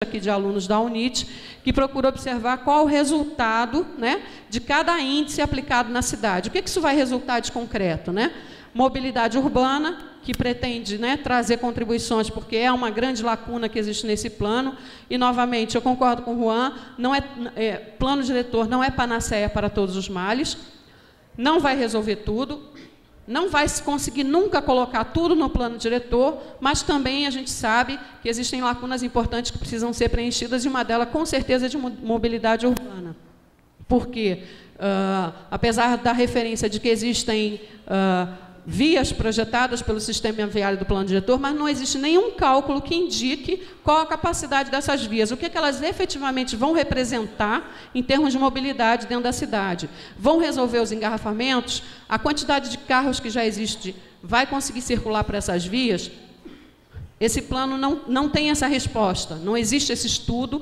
aqui de alunos da UNIT, que procura observar qual o resultado, né, de cada índice aplicado na cidade. O que isso vai resultar de concreto, né? Mobilidade urbana, que pretende, né, trazer contribuições, porque é uma grande lacuna que existe nesse plano, e, novamente, eu concordo com o Juan, plano diretor não é panaceia para todos os males, não vai resolver tudo, não vai se conseguir nunca colocar tudo no plano diretor, mas também a gente sabe que existem lacunas importantes que precisam ser preenchidas, e uma delas, com certeza, é de mobilidade urbana. Porque, apesar da referência de que existem vias projetadas pelo sistema viário do plano diretor, mas não existe nenhum cálculo que indique qual a capacidade dessas vias, o que elas efetivamente vão representar em termos de mobilidade dentro da cidade. Vão resolver os engarrafamentos? A quantidade de carros que já existe vai conseguir circular por essas vias? Esse plano não tem essa resposta, não existe esse estudo,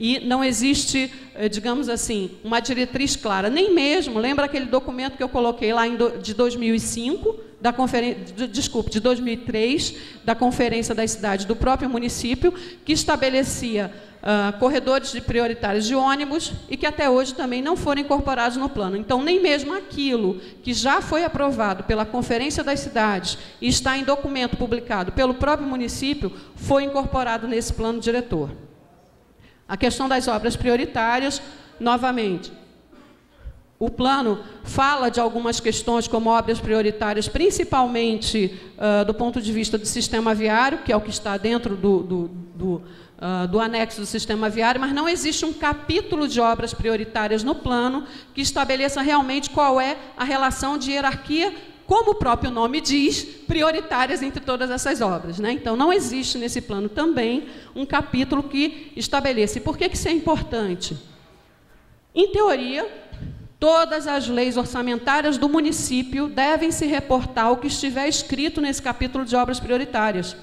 e não existe, digamos assim, uma diretriz clara. Nem mesmo, lembra aquele documento que eu coloquei lá de 2005, de 2003, da Conferência das Cidades do próprio município, que estabelecia corredores prioritários de ônibus e que até hoje também não foram incorporados no plano. Então, nem mesmo aquilo que já foi aprovado pela Conferência das Cidades e está em documento publicado pelo próprio município foi incorporado nesse plano diretor. A questão das obras prioritárias, novamente, o plano fala de algumas questões como obras prioritárias, principalmente do ponto de vista do sistema viário, que é o que está dentro do anexo do sistema viário, mas não existe um capítulo de obras prioritárias no plano que estabeleça realmente qual é a relação de hierarquia, como o próprio nome diz, prioritárias entre todas essas obras, né? Então, não existe nesse plano também um capítulo que estabeleça. E por que isso é importante? Em teoria, todas as leis orçamentárias do município devem se reportar ao que estiver escrito nesse capítulo de obras prioritárias.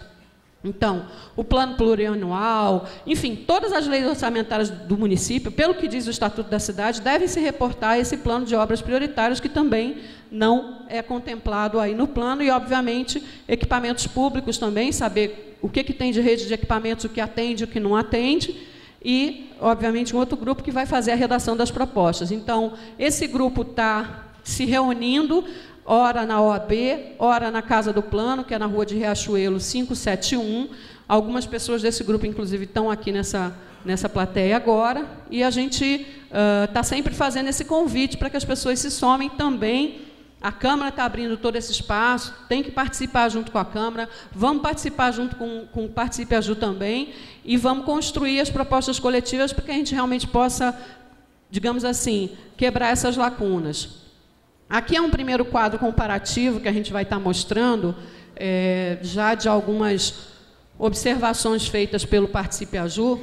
Então, o plano plurianual, enfim, todas as leis orçamentárias do município, pelo que diz o Estatuto da Cidade, devem se reportar a esse plano de obras prioritárias, que também não é contemplado aí no plano, e, obviamente, equipamentos públicos também, saber o que tem de rede de equipamentos, o que atende, o que não atende, e, obviamente, um outro grupo que vai fazer a redação das propostas. Então, esse grupo está se reunindo, ora na OAB, ora na Casa do Plano, que é na Rua de Riachuelo 571. Algumas pessoas desse grupo, inclusive, estão aqui nessa plateia agora, e a gente está sempre fazendo esse convite para que as pessoas se somem também. A Câmara está abrindo todo esse espaço, tem que participar junto com a Câmara, vamos participar junto com o Participe Aju também, e vamos construir as propostas coletivas para que a gente realmente possa, digamos assim, quebrar essas lacunas. Aqui é um primeiro quadro comparativo que a gente vai estar mostrando, já de algumas observações feitas pelo Participe Aju.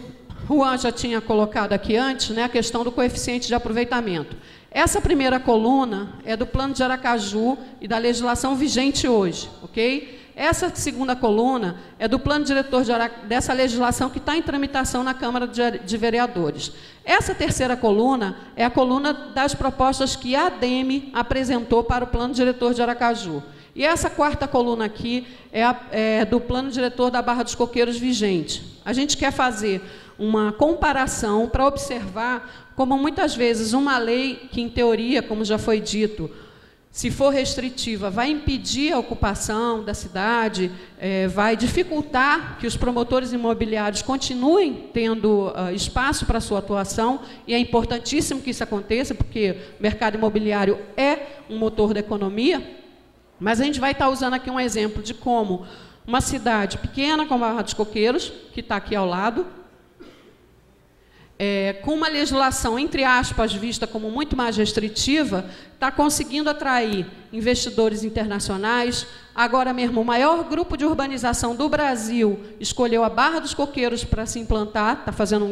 Juan já tinha colocado aqui antes, né, a questão do coeficiente de aproveitamento. Essa primeira coluna é do Plano de Aracaju e da legislação vigente hoje, ok? Essa segunda coluna é do plano diretor dessa legislação que está em tramitação na Câmara de Vereadores. Essa terceira coluna é a coluna das propostas que a ADEME apresentou para o plano diretor de Aracaju. E essa quarta coluna aqui é do plano diretor da Barra dos Coqueiros vigente. A gente quer fazer uma comparação para observar como, muitas vezes, uma lei que, em teoria, como já foi dito, se for restritiva, vai impedir a ocupação da cidade, vai dificultar que os promotores imobiliários continuem tendo espaço para a sua atuação, e é importantíssimo que isso aconteça, porque o mercado imobiliário é um motor da economia. Mas a gente vai estar usando aqui um exemplo de como uma cidade pequena, como a Barra dos Coqueiros, que está aqui ao lado, com uma legislação, entre aspas, vista como muito mais restritiva, está conseguindo atrair investidores internacionais. Agora mesmo, o maior grupo de urbanização do Brasil escolheu a Barra dos Coqueiros para se implantar,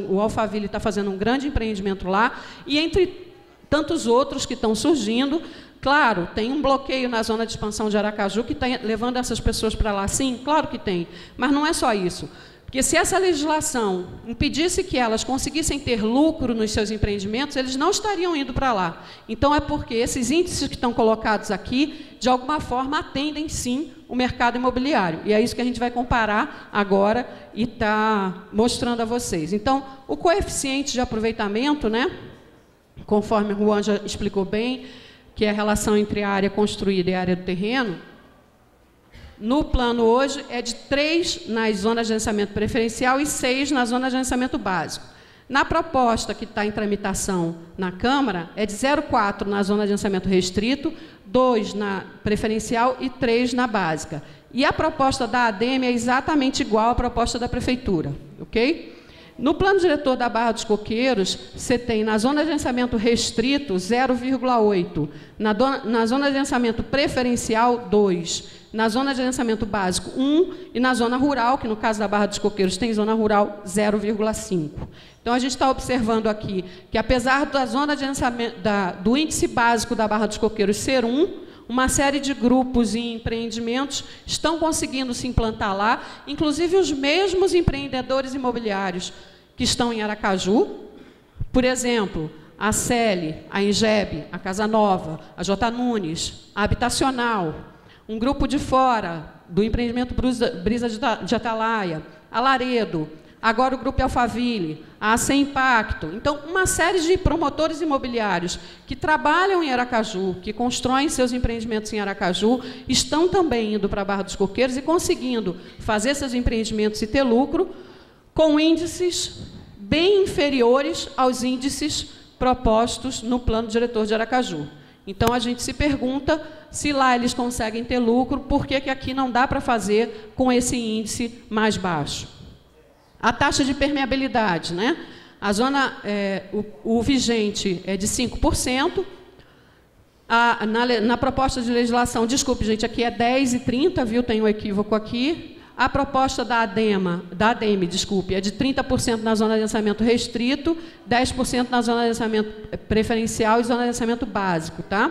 o Alphaville está fazendo um grande empreendimento lá, e entre tantos outros que estão surgindo. Claro, tem um bloqueio na zona de expansão de Aracaju que está levando essas pessoas para lá, sim, claro que tem, mas não é só isso. Porque se essa legislação impedisse que elas conseguissem ter lucro nos seus empreendimentos, eles não estariam indo para lá. Então, é porque esses índices que estão colocados aqui, de alguma forma, atendem, sim, o mercado imobiliário. E é isso que a gente vai comparar agora e está mostrando a vocês. Então, o coeficiente de aproveitamento, né, conforme o Juan já explicou bem, que é a relação entre a área construída e a área do terreno, no plano hoje é de 3 nas zonas de agenciamento preferencial e 6 na zona de agenciamento básico. Na proposta que está em tramitação na Câmara, é de 0,4 na zona de agenciamento restrito, 2 na preferencial e 3 na básica. E a proposta da ADEME é exatamente igual à proposta da Prefeitura, ok? No plano diretor da Barra dos Coqueiros, você tem na zona de agenciamento restrito 0,8, na zona de agenciamento preferencial 2, na zona de agenciamento básico 1 e na zona rural, que no caso da Barra dos Coqueiros tem zona rural 0,5. Então a gente está observando aqui que apesar da zona de agenciamento, do índice básico da Barra dos Coqueiros ser 1, uma série de grupos e empreendimentos estão conseguindo se implantar lá, inclusive os mesmos empreendedores imobiliários que estão em Aracaju, por exemplo, a CELI, a Ingeb, a Casa Nova, a J. Nunes, a Habitacional, um grupo de fora do empreendimento Brisa de Atalaia, a Laredo, agora o Grupo Alphaville, a AC Impacto. Então, uma série de promotores imobiliários que trabalham em Aracaju, que constroem seus empreendimentos em Aracaju, estão também indo para a Barra dos Coqueiros e conseguindo fazer seus empreendimentos e ter lucro com índices bem inferiores aos índices propostos no plano diretor de Aracaju. Então, a gente se pergunta, se lá eles conseguem ter lucro, por que aqui não dá para fazer com esse índice mais baixo? A taxa de permeabilidade, né? A zona, o vigente é de 5%. Na proposta de legislação, desculpe, gente, aqui é 10 e 30, viu? Tem um equívoco aqui. A proposta da ADEME, desculpe, é de 30% na zona de agenciamento restrito, 10% na zona de agenciamento preferencial e zona de agenciamento básico, tá?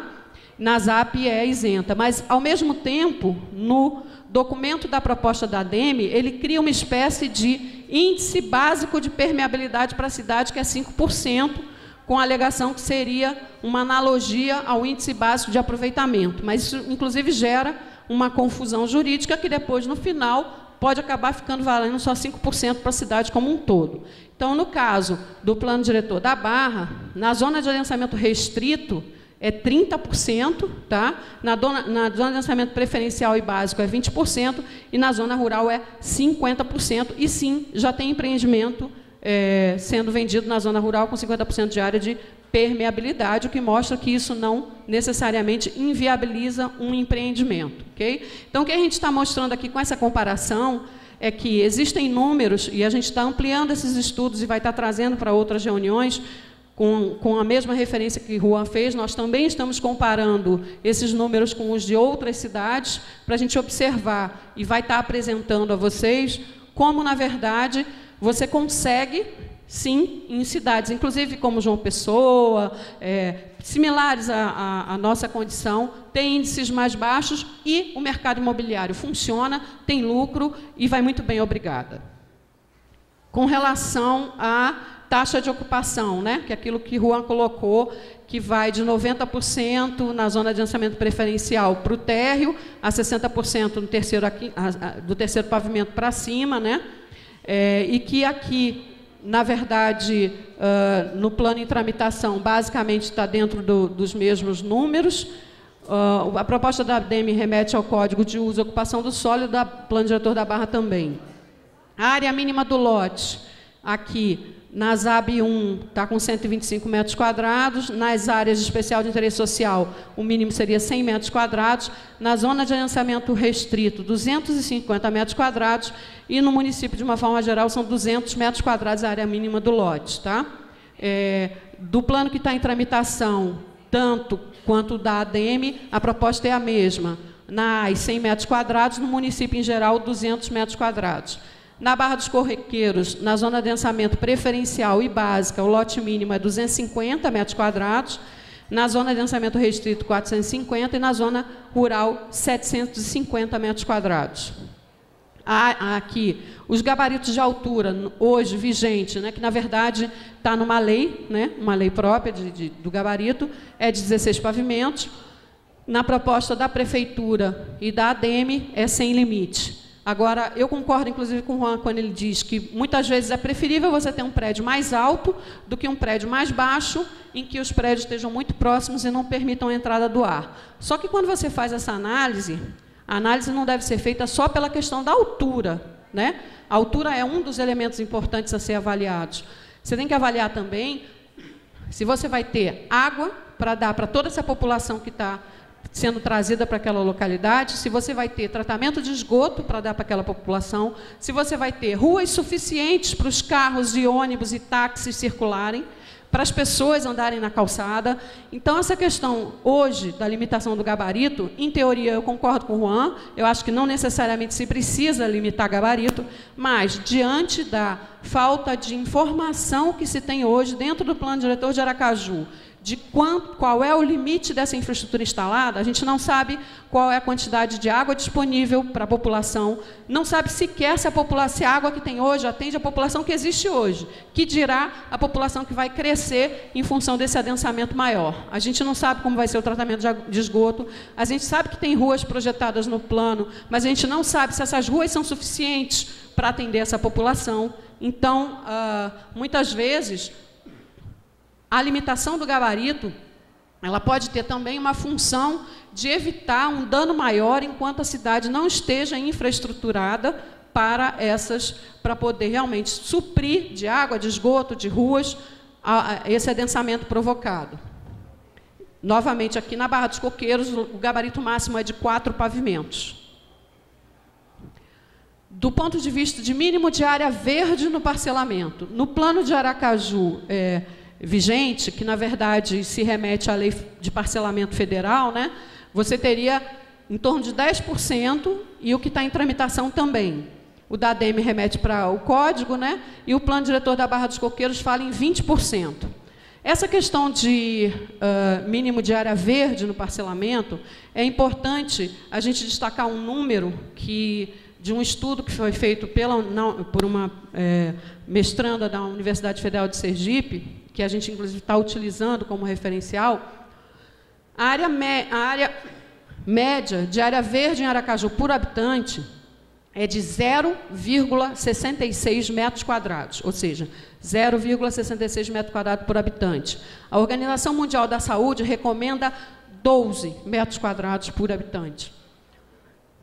Na ZAP é isenta, mas, ao mesmo tempo, no documento da proposta da ADEME, ele cria uma espécie de índice básico de permeabilidade para a cidade, que é 5%, com a alegação que seria uma analogia ao índice básico de aproveitamento. Mas isso, inclusive, gera uma confusão jurídica que depois, no final, pode acabar ficando valendo só 5% para a cidade como um todo. Então, no caso do plano diretor da Barra, na zona de agenciamento restrito, é 30%, tá? Na zona de agenciamento preferencial e básico é 20%, e na zona rural é 50%, e sim, já tem empreendimento sendo vendido na zona rural com 50% de área de permeabilidade, o que mostra que isso não necessariamente inviabiliza um empreendimento, ok? Então, o que a gente está mostrando aqui com essa comparação é que existem números, e a gente está ampliando esses estudos e vai estar trazendo para outras reuniões, com a mesma referência que Juan fez, nós também estamos comparando esses números com os de outras cidades, para a gente observar, e vai estar apresentando a vocês, como, na verdade, você consegue, sim, em cidades, inclusive como João Pessoa, similares à nossa condição, tem índices mais baixos e o mercado imobiliário funciona, tem lucro e vai muito bem, obrigada. Com relação à taxa de ocupação, né, que é aquilo que Juan colocou, que vai de 90% na zona de agenciamento preferencial para o térreo, a 60% no terceiro do terceiro pavimento para cima, né, e que aqui, na verdade, no plano em tramitação, basicamente está dentro dos mesmos números. A proposta da ADEME remete ao Código de Uso e Ocupação do Solo e da Plano Diretor da Barra também. A área mínima do lote, aqui, na ZAB 1, está com 125 metros quadrados. Nas áreas de especial de interesse social, o mínimo seria 100 metros quadrados. Na zona de agenciamento restrito, 250 metros quadrados. E no município, de uma forma geral, são 200 metros quadrados a área mínima do lote. Tá? Do plano que está em tramitação, tanto quanto da ADEME, a proposta é a mesma. Nas 100 metros quadrados, no município, em geral, 200 metros quadrados. Na Barra dos Coqueiros, na zona de adensamento preferencial e básica, o lote mínimo é 250 metros quadrados, na zona de adensamento restrito, 450, e na zona rural, 750 metros quadrados. Aqui, os gabaritos de altura, hoje vigente, né, que na verdade está numa lei, né, uma lei própria do gabarito, é de 16 pavimentos. Na proposta da Prefeitura e da ADEME é sem limite. Agora, eu concordo, inclusive, com o Juan quando ele diz que muitas vezes é preferível você ter um prédio mais alto do que um prédio mais baixo, em que os prédios estejam muito próximos e não permitam a entrada do ar. Só que quando você faz essa análise, a análise não deve ser feita só pela questão da altura, né? A altura é um dos elementos importantes a ser avaliados. Você tem que avaliar também se você vai ter água para dar para toda essa população que está sendo trazida para aquela localidade, se você vai ter tratamento de esgoto para dar para aquela população, se você vai ter ruas suficientes para os carros e ônibus e táxis circularem, para as pessoas andarem na calçada. Então, essa questão hoje da limitação do gabarito, em teoria, eu concordo com o Juan, eu acho que não necessariamente se precisa limitar gabarito, mas, diante da falta de informação que se tem hoje dentro do plano diretor de Aracaju, de qual é o limite dessa infraestrutura instalada, a gente não sabe qual é a quantidade de água disponível para a população, não sabe sequer se a água que tem hoje atende a população que existe hoje, que dirá a população que vai crescer em função desse adensamento maior. A gente não sabe como vai ser o tratamento de esgoto, a gente sabe que tem ruas projetadas no plano, mas a gente não sabe se essas ruas são suficientes para atender essa população. Então, muitas vezes, a limitação do gabarito, ela pode ter também uma função de evitar um dano maior enquanto a cidade não esteja infraestruturada para poder realmente suprir de água, de esgoto, de ruas, esse adensamento provocado. Novamente, aqui na Barra dos Coqueiros, o gabarito máximo é de 4 pavimentos. Do ponto de vista de mínimo de área verde no parcelamento, no plano de Aracaju, vigente, que na verdade se remete à lei de parcelamento federal, né, você teria em torno de 10% e o que está em tramitação também. O da ADEME remete para o código, né, e o plano diretor da Barra dos Coqueiros fala em 20%. Essa questão de mínimo de área verde no parcelamento, é importante a gente destacar um número de um estudo que foi feito por uma mestranda da Universidade Federal de Sergipe, que a gente, inclusive, está utilizando como referencial. A área média de área verde em Aracaju por habitante é de 0,66 metros quadrados, ou seja, 0,66 metros quadrados por habitante. A Organização Mundial da Saúde recomenda 12 metros quadrados por habitante.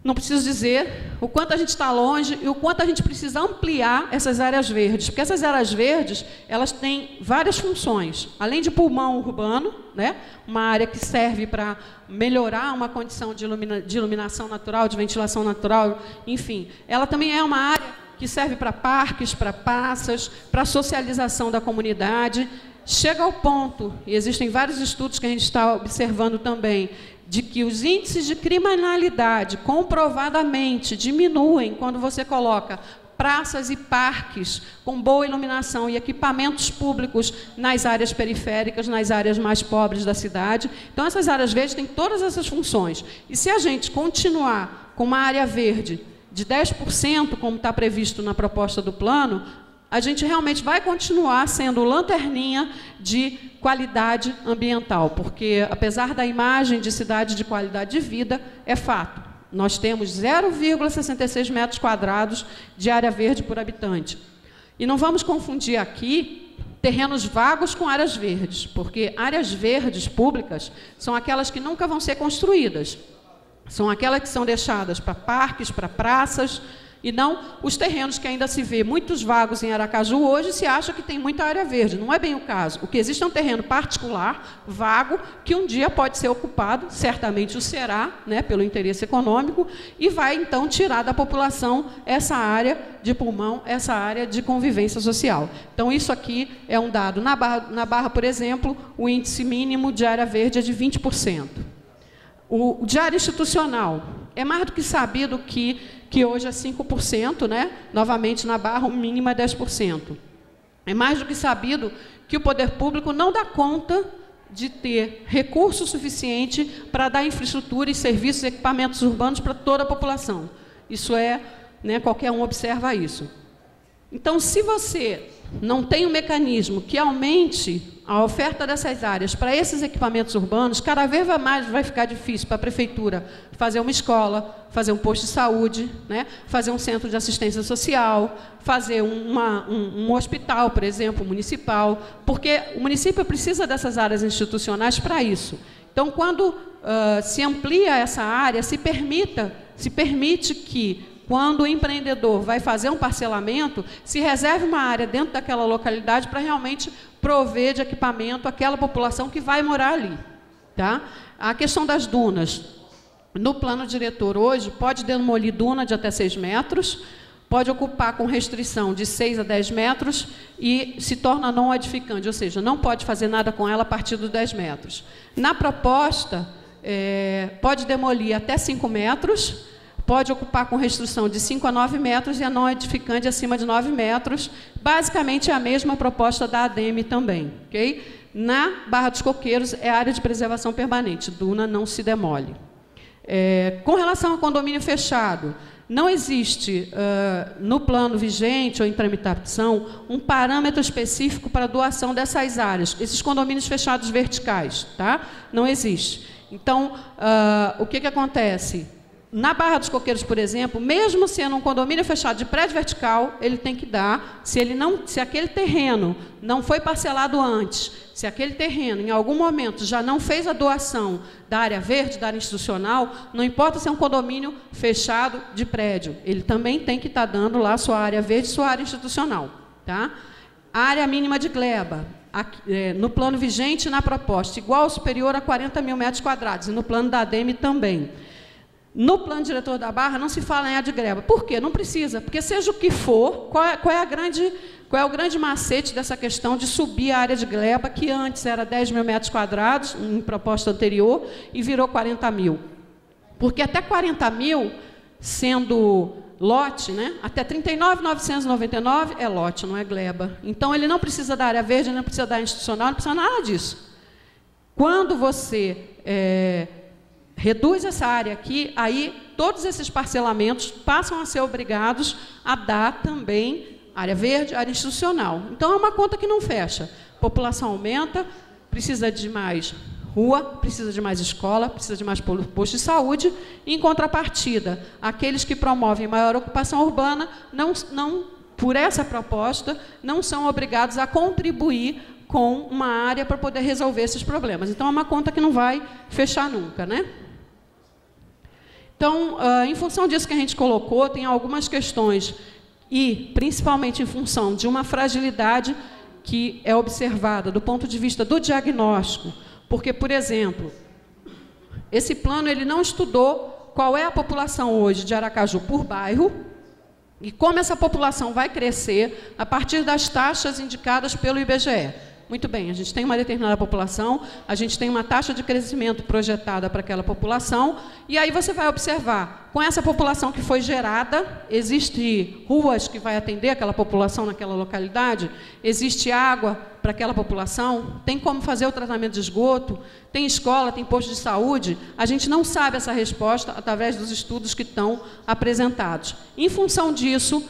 Não preciso dizer o quanto a gente está longe e o quanto a gente precisa ampliar essas áreas verdes, porque essas áreas verdes, elas têm várias funções. Além de pulmão urbano, né, uma área que serve para melhorar uma condição de iluminação natural, de ventilação natural, enfim. Ela também é uma área que serve para parques, para praças, para socialização da comunidade. Chega ao ponto, e existem vários estudos que a gente está observando também, de que os índices de criminalidade comprovadamente diminuem quando você coloca praças e parques com boa iluminação e equipamentos públicos nas áreas periféricas, nas áreas mais pobres da cidade. Então, essas áreas verdes têm todas essas funções. E se a gente continuar com uma área verde de 10%, como está previsto na proposta do plano, a gente realmente vai continuar sendo lanterninha de qualidade ambiental, porque, apesar da imagem de cidade de qualidade de vida, é fato. Nós temos 0,66 metros quadrados de área verde por habitante. E não vamos confundir aqui terrenos vagos com áreas verdes, porque áreas verdes públicas são aquelas que nunca vão ser construídas. São aquelas que são deixadas para parques, para praças, e não os terrenos que ainda se vê muitos vagos em Aracaju, hoje se acha que tem muita área verde. Não é bem o caso. O que existe é um terreno particular, vago, que um dia pode ser ocupado, certamente o será, né, pelo interesse econômico, e vai, então, tirar da população essa área de pulmão, essa área de convivência social. Então, isso aqui é um dado. Na Barra, por exemplo, o índice mínimo de área verde é de 20%. O de área institucional é mais do que sabido que hoje é 5%, né? Novamente, na Barra, o mínimo é 10%. É mais do que sabido que o poder público não dá conta de ter recurso suficiente para dar infraestrutura e serviços e equipamentos urbanos para toda a população. Isso é, né, qualquer um observa isso. Então, se você não tem um mecanismo que aumente a oferta dessas áreas para esses equipamentos urbanos, cada vez mais vai ficar difícil para a prefeitura fazer uma escola, fazer um posto de saúde, né? Fazer um centro de assistência social, fazer um hospital, por exemplo, municipal, porque o município precisa dessas áreas institucionais para isso. Então, quando se amplia essa área, se permite que, quando o empreendedor vai fazer um parcelamento, se reserve uma área dentro daquela localidade para realmente prover de equipamento àquela população que vai morar ali. Tá? A questão das dunas. No plano diretor hoje, pode demolir duna de até 6 metros, pode ocupar com restrição de 6 a 10 metros e se torna não edificante, ou seja, não pode fazer nada com ela a partir dos 10 metros. Na proposta, pode demolir até 5 metros, pode ocupar com restrição de 5 a 9 metros e a não edificante acima de 9 metros. Basicamente é a mesma proposta da ADEME também. Okay? Na Barra dos Coqueiros é área de preservação permanente, duna não se demole. Com relação ao condomínio fechado, não existe no plano vigente ou em tramitação um parâmetro específico para a doação dessas áreas, esses condomínios fechados verticais. Tá? Não existe. Então, o que acontece? Na Barra dos Coqueiros, por exemplo, mesmo sendo um condomínio fechado de prédio vertical, ele tem que dar, se aquele terreno não foi parcelado antes, se aquele terreno, em algum momento, já não fez a doação da área verde, da área institucional, não importa se é um condomínio fechado de prédio, ele também tem que estar dando lá sua área verde e sua área institucional. Tá? A área mínima de gleba, no plano vigente, na proposta, igual ou superior a 40 mil metros quadrados, e no plano da ADEME também. No plano diretor da Barra não se fala em área de gleba. Por quê? Não precisa, porque seja o que for, qual é o grande macete dessa questão de subir a área de gleba, que antes era 10 mil metros quadrados, em proposta anterior, e virou 40 mil. Porque até 40 mil, sendo lote, né, até 39.999 é lote, não é gleba. Então, ele não precisa da área verde, não precisa da área institucional, não precisa nada disso. Quando você reduz essa área aqui, aí todos esses parcelamentos passam a ser obrigados a dar também área verde, área institucional. Então, é uma conta que não fecha. A população aumenta, precisa de mais rua, precisa de mais escola, precisa de mais posto de saúde. Em contrapartida, aqueles que promovem maior ocupação urbana, por essa proposta, não são obrigados a contribuir com uma área para poder resolver esses problemas. Então, é uma conta que não vai fechar nunca, né? Então, em função disso que a gente colocou, tem algumas questões, e principalmente em função de uma fragilidade que é observada do ponto de vista do diagnóstico, porque, por exemplo, esse plano ele não estudou qual é a população hoje de Aracaju por bairro e como essa população vai crescer a partir das taxas indicadas pelo IBGE. Muito bem, a gente tem uma determinada população, a gente tem uma taxa de crescimento projetada para aquela população, e aí você vai observar, com essa população que foi gerada, existe ruas que vai atender aquela população naquela localidade, existe água para aquela população, tem como fazer o tratamento de esgoto, tem escola, tem posto de saúde. A gente não sabe essa resposta através dos estudos que estão apresentados. Em função disso,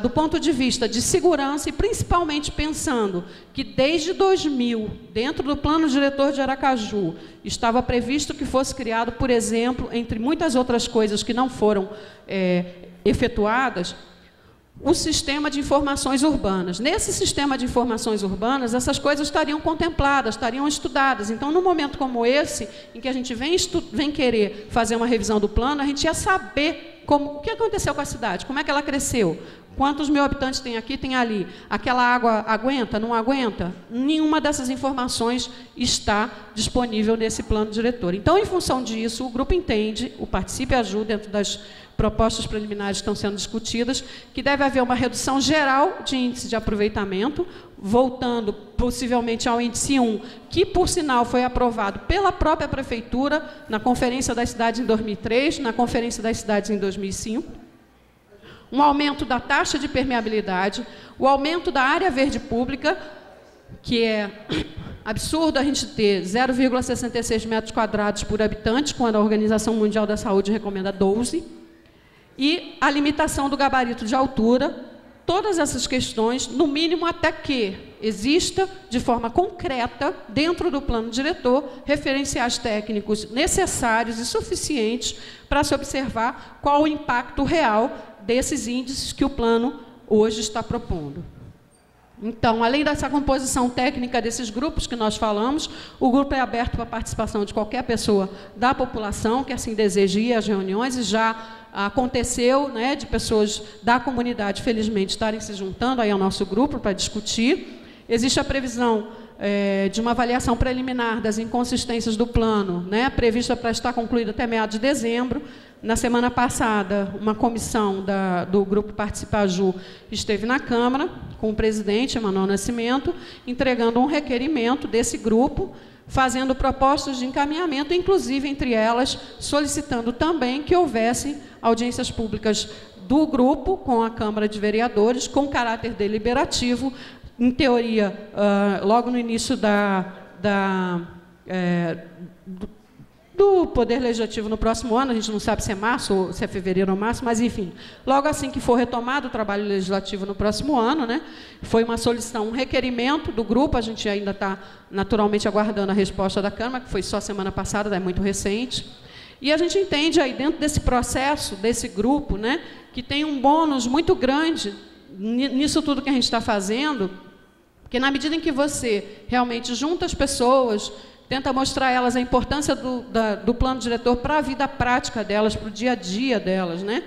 do ponto de vista de segurança, e principalmente pensando que desde 2000, dentro do plano diretor de Aracaju, estava previsto que fosse criado, por exemplo, entre muitas outras coisas que não foram efetuadas, o sistema de informações urbanas. Nesse sistema de informações urbanas, essas coisas estariam contempladas, estariam estudadas. Então, num momento como esse, em que a gente vem querer fazer uma revisão do plano, a gente ia saber o que aconteceu com a cidade, como é que ela cresceu, quantos mil habitantes tem aqui, tem ali, aquela água aguenta, não aguenta? Nenhuma dessas informações está disponível nesse plano diretor. Então, em função disso, o grupo entende, o Participe e Ajude, dentro das propostas preliminares que estão sendo discutidas, que deve haver uma redução geral de índice de aproveitamento, voltando possivelmente ao índice 1, que, por sinal, foi aprovado pela própria Prefeitura na Conferência das Cidades em 2003, na Conferência das Cidades em 2005, um aumento da taxa de permeabilidade, o aumento da área verde pública, que é absurdo a gente ter 0,66 metros quadrados por habitante, quando a Organização Mundial da Saúde recomenda 12, e a limitação do gabarito de altura, todas essas questões, no mínimo até que exista, de forma concreta, dentro do plano diretor, referenciais técnicos necessários e suficientes para se observar qual o impacto real desses índices que o plano hoje está propondo. Então, além dessa composição técnica desses grupos que nós falamos, o grupo é aberto para a participação de qualquer pessoa da população que assim deseje ir às reuniões, e já aconteceu, né, de pessoas da comunidade, felizmente, estarem se juntando aí ao nosso grupo para discutir. Existe a previsão de uma avaliação preliminar das inconsistências do plano, né, prevista para estar concluída até meados de dezembro. Na semana passada, uma comissão do Grupo Participaju esteve na Câmara, com o presidente, Emanuel Nascimento, entregando um requerimento desse grupo, fazendo propostas de encaminhamento, inclusive, entre elas, solicitando também que houvesse audiências públicas do grupo com a Câmara de Vereadores, com caráter deliberativo, em teoria, logo no início do Poder Legislativo no próximo ano, a gente não sabe se é março ou se é fevereiro ou março, mas, enfim, logo assim que for retomado o trabalho legislativo no próximo ano, né, foi uma solicitação, um requerimento do grupo, a gente ainda está naturalmente aguardando a resposta da Câmara, que foi só semana passada, é muito recente, e a gente entende aí dentro desse processo, desse grupo, né, que tem um bônus muito grande nisso tudo que a gente está fazendo, porque na medida em que você realmente junta as pessoas, tenta mostrar a elas a importância do plano diretor para a vida prática delas, para o dia a dia delas, né?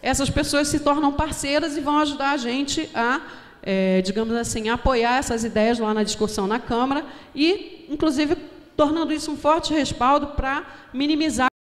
Essas pessoas se tornam parceiras e vão ajudar a gente a, digamos assim, apoiar essas ideias lá na discussão na Câmara e, inclusive, tornando isso um forte respaldo para minimizar